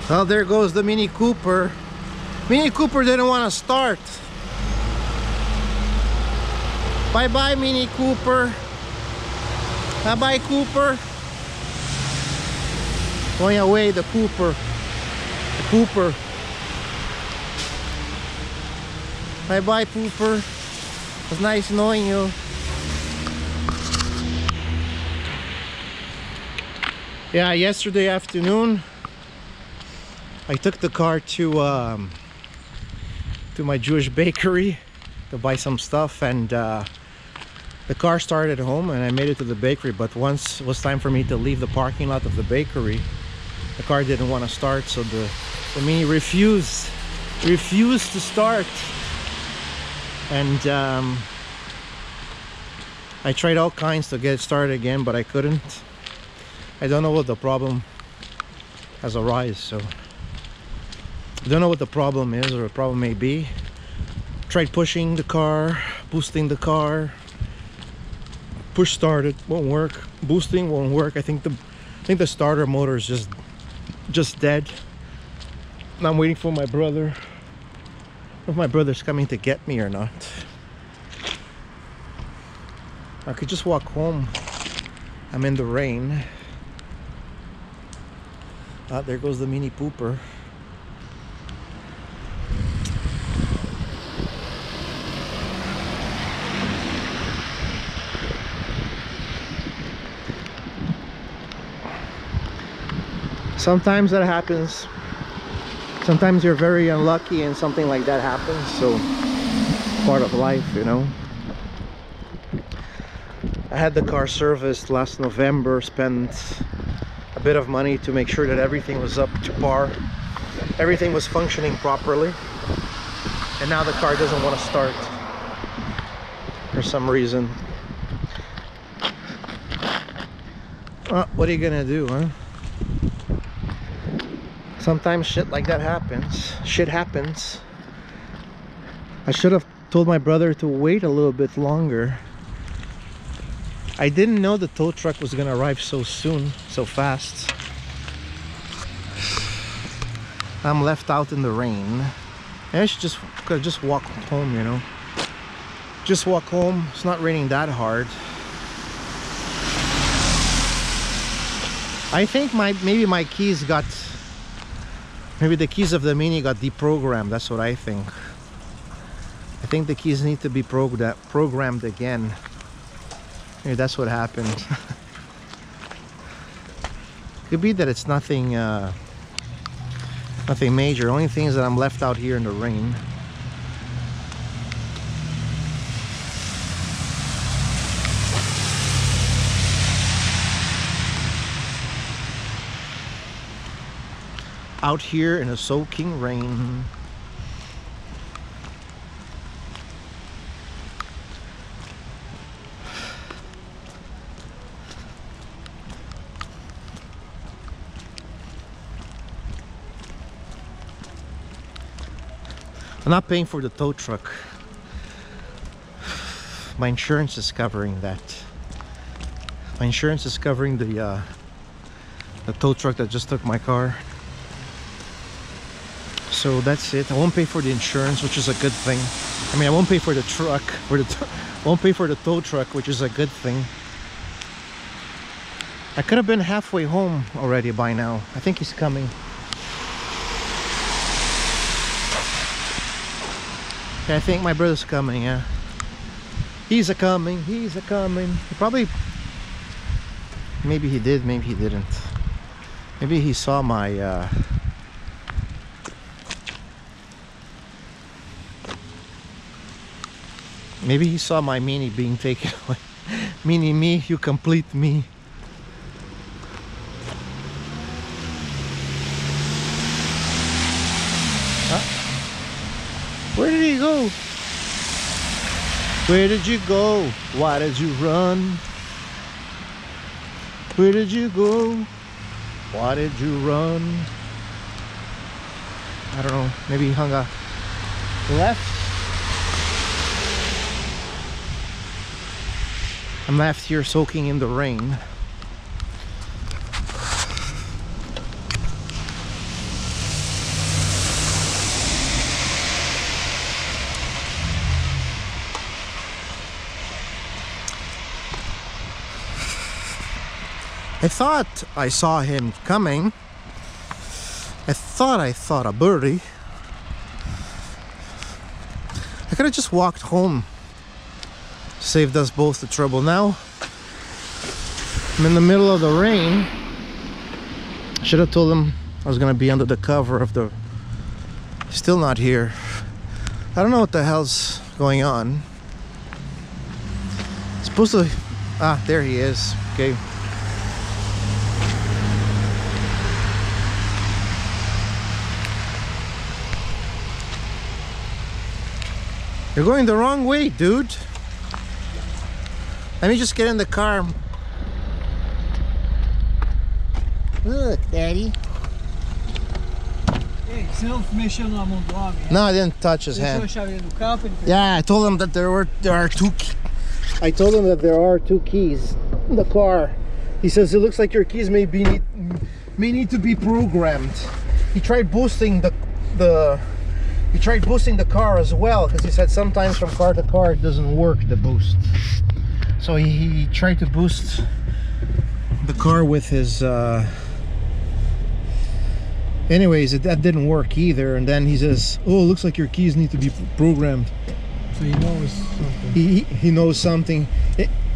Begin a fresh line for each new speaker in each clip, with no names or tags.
Well, there goes the Mini Cooper. Mini Cooper didn't want to start. Bye-bye, Mini Cooper. Bye-bye, Cooper. Going away, the Cooper. The Cooper. Bye-bye, Pooper. It was nice knowing you. Yeah, yesterday afternoon, I took the car to my Jewish bakery to buy some stuff, and the car started at home and I made it to the bakery, but once it was time for me to leave the parking lot of the bakery, the car didn't want to start, so the Mini refused to start. And I tried all kinds to get it started again, but I couldn't. I don't know what the problem has arisen, so I don't know what the problem is, or the problem may be. Tried pushing the car, boosting the car. Push started, won't work. Boosting won't work. I think the starter motor is just dead. And I'm waiting for my brother. If my brother's coming to get me or not. I could just walk home. I'm in the rain. Ah, there goes the Mini Pooper. Sometimes that happens. Sometimes you're very unlucky and something like that happens, so part of life, you know. I had the car serviced last November, spent a bit of money to make sure that everything was up to par, everything was functioning properly, and now the car doesn't want to start for some reason. What are you gonna do, huh? Sometimes shit like that happens. Shit happens. I should have told my brother to wait a little bit longer. I didn't know the tow truck was gonna arrive so soon, so fast. I'm left out in the rain. I could just walk home, you know. Just walk home. It's not raining that hard. I think maybe my keys got... Maybe the keys of the Mini got deprogrammed. That's what I think. I think the keys need to be programmed again. Maybe that's what happened. Could be that it's nothing nothing major. Only thing is that I'm left out here in the rain. Out here in a soaking rain. I'm not paying for the tow truck. My insurance is covering that. My insurance is covering the tow truck that just took my car. So that's it. I won't pay for the insurance, which is a good thing. I mean, I won't pay for the truck, won't pay for the tow truck, which is a good thing. I could have been halfway home already by now. I think he's coming. Yeah, I think my brother's coming, yeah. He's a-coming, he's a-coming. He probably... Maybe he did, maybe he didn't. Maybe he saw my... Maybe he saw my Mini being taken away. Mini me, you complete me. Where did he go? Where did you go? Why did you run? Where did you go? Why did you run? I don't know. Maybe he hung a left. I'm left here soaking in the rain. I thought I saw him coming. I thought a birdie. I could have just walked home. Saved us both the trouble. Now I'm in the middle of the rain. Should have told him I was gonna be under the cover of the... Still not here. I don't know what the hell's going on. Supposed to... Ah, there he is. Okay. You're going the wrong way, dude. Let me just get in the car. Look, Daddy.
Hey, você não mexeu na mão do homem?
No, I didn't touch his hand.
Deixou a chave do carro pra ele pegar?
Yeah, I told him that there are two. I told him that there are two keys in the car. He says it looks like your keys may need to be programmed. He tried boosting he tried boosting the car as well, because he said sometimes from car to car it doesn't work, the boost. So he tried to boost the car with his anyways, that didn't work either, and then he says, oh, looks like your keys need to be programmed.
So he knows something.
He knows something.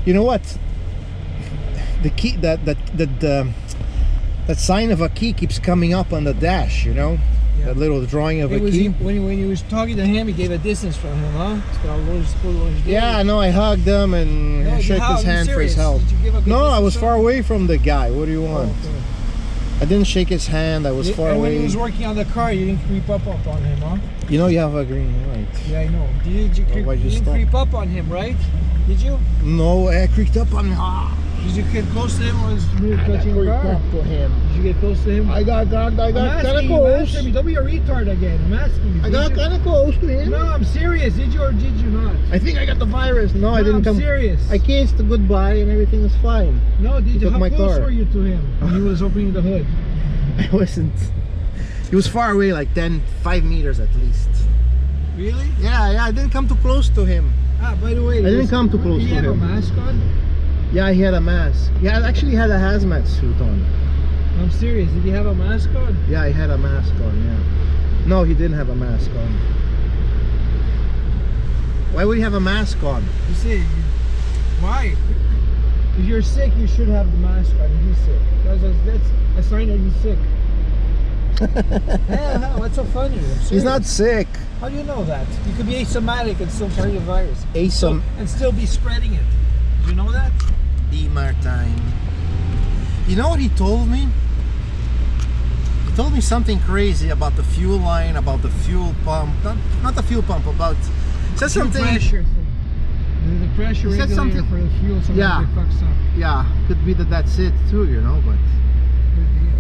You know what, the key, that sign of a key keeps coming up on the dash, you know. Yeah. That little drawing of a key.
When he was talking to him, he gave a distance from him, huh?
Yeah, no, I hugged him and shook his hand for his help. No, I was far away from the guy. What do you want? Oh, okay. I didn't shake his hand. I was far away.
And when he was working on the car, you didn't creep up on him, huh?
You know you have a green light.
Yeah, I know. You didn't creep up on him, right? Did you?
No, I creeped up on him.
Did you get close to him or was he touching the car?
To him.
Did you get close to him?
I got kind of close.
Don't be a retard again. I'm asking you.
I got kind of close to him.
No, I'm serious. Did you or did you not?
I think I got the virus. No, I didn't come.
I'm serious.
I kissed the goodbye and everything is fine.
No, did you? How close were you to him when he was opening the hood?
I wasn't. He was far away, like 5 meters at least.
Really?
Yeah, I didn't come too close to him.
Ah, by the way,
I didn't come too close to him.
Did he have a mask on?
Yeah, he had a mask. He actually had a hazmat suit on.
I'm serious. Did he have a mask on?
Yeah, he had a mask on, yeah. No, he didn't have a mask on. Why would he have a mask on?
You see, why? If you're sick, you should have the mask on. He's sick. That's a sign that he's sick. Yeah, what's so funny?
He's not sick.
How do you know that? You could be asymptomatic and still carry the virus. And still be spreading it. Did you know that?
Martin. You know what he told me? He told me something crazy about the fuel line, about the fuel pump. Not the fuel pump, about... He said something...
Pressure thing. The pressure regulator for the fuel, so yeah, it fucks up.
Yeah, could be that's it too, you know, but...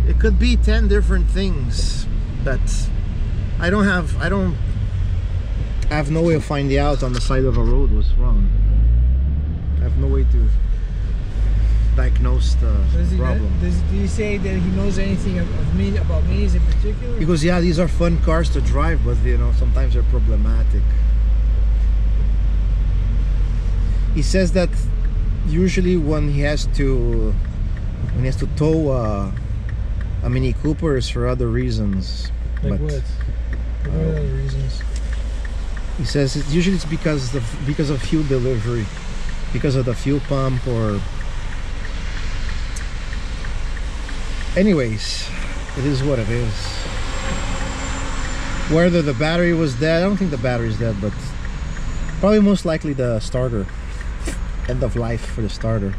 It could be 10 different things that I have no way of finding out on the side of a road what's wrong. I have no way to diagnose the problem.
Did he say that he knows anything about minis in particular?
Because yeah, these are fun cars to drive, but you know, sometimes they're problematic. He says that usually when he has to tow a Mini Cooper is for other reasons.
Like what? What are other reasons?
He says usually it's because of fuel delivery, because of the fuel pump, or anyways, it is what it is. Whether the battery was dead, I don't think the battery's dead, but probably most likely the starter, end of life for the starter.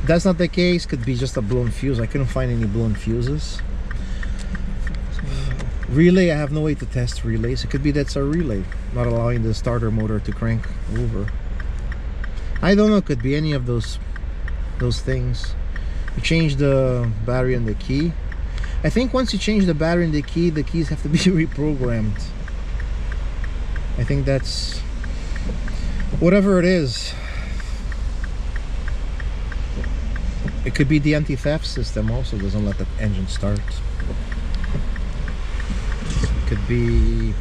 If that's not the case, could be just a blown fuse. I couldn't find any blown fuses. Relay, I have no way to test relays. It could be that's a relay not allowing the starter motor to crank over. I don't know, it could be any of those things. You change the battery and the key. I think once you change the battery and the keys have to be reprogrammed. I think that's whatever it is. It could be the anti-theft system also doesn't let the engine start. It could be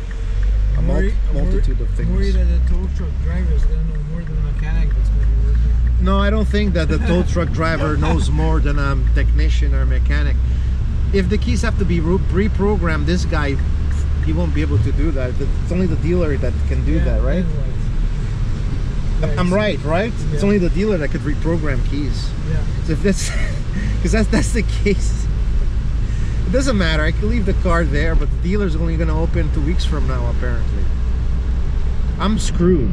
a multitude of things.
I'm worried that the tow truck driver is going to know more than the mechanic that's going to be working on
No, I don't think that the tow truck driver knows more than a technician or mechanic. If the keys have to be reprogrammed, this guy, he won't be able to do that. It's only the dealer that can do that, right? I'm right? Yeah. It's only the dealer that could reprogram keys.
Yeah.
So if that's, because that's the case, it doesn't matter. I can leave the car there, but the dealer's only going to open 2 weeks from now, apparently. I'm screwed.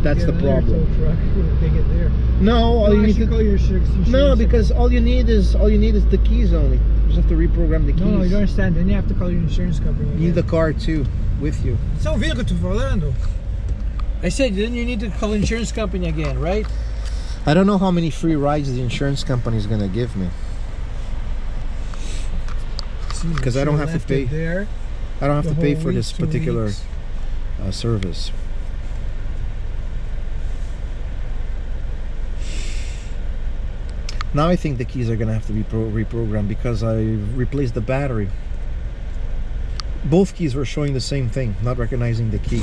That's the problem.
Truck if they get there.
No, all you need to
call your
no, because all you need is the keys only. You just have to reprogram the keys.
No, you don't understand. Then you have to call your insurance company.
You need the car too with you.
São Vila que eu tô falando. I said then you need to call insurance company again, right?
I don't know how many free rides the insurance company is gonna give me. Because I don't have to pay.
There.
I don't have to pay for this particular service. Now I think the keys are gonna have to be reprogrammed because I replaced the battery. Both keys were showing the same thing, not recognizing the key.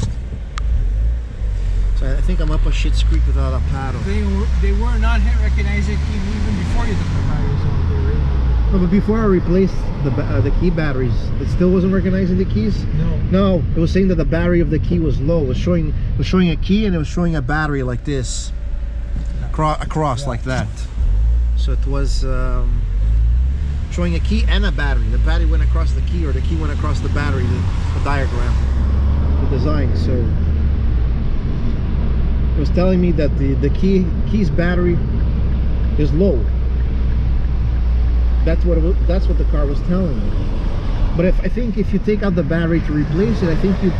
So I think I'm up a shit's creek without a paddle.
They were not recognizing key even before you took the batteries off.
No, but before I replaced the key batteries, it still wasn't recognizing the keys. No, it was saying that the battery of the key was low. It was showing a key and it was showing a battery like this, across like that. So it was showing a key and a battery. The battery went across the key, or the key went across the battery, the diagram, the design. So it was telling me that the key's battery is low. That's what the car was telling me. But I think if you take out the battery to replace it, I think you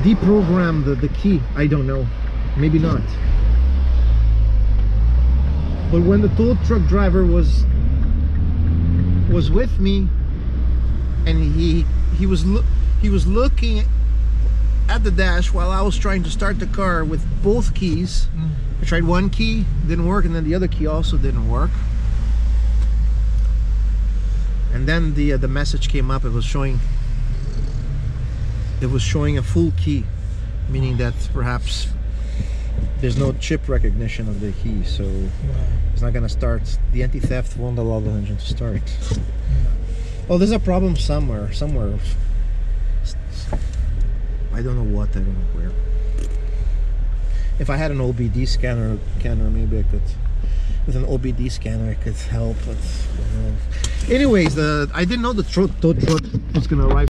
deprogram the key. I don't know, maybe not. But when the tow truck driver was with me, and he was looking at the dash while I was trying to start the car with both keys. I tried one key, didn't work, and then the other key also didn't work. And then the message came up. It was showing a full key, meaning that perhaps there's no chip recognition of the key, so it's not gonna start. The anti-theft won't allow the engine to start. Oh, there's a problem somewhere. I don't know what. I don't know where. If I had an OBD scanner, maybe I could. With an OBD scanner, I could help. But anyways, I didn't know the tow truck was gonna arrive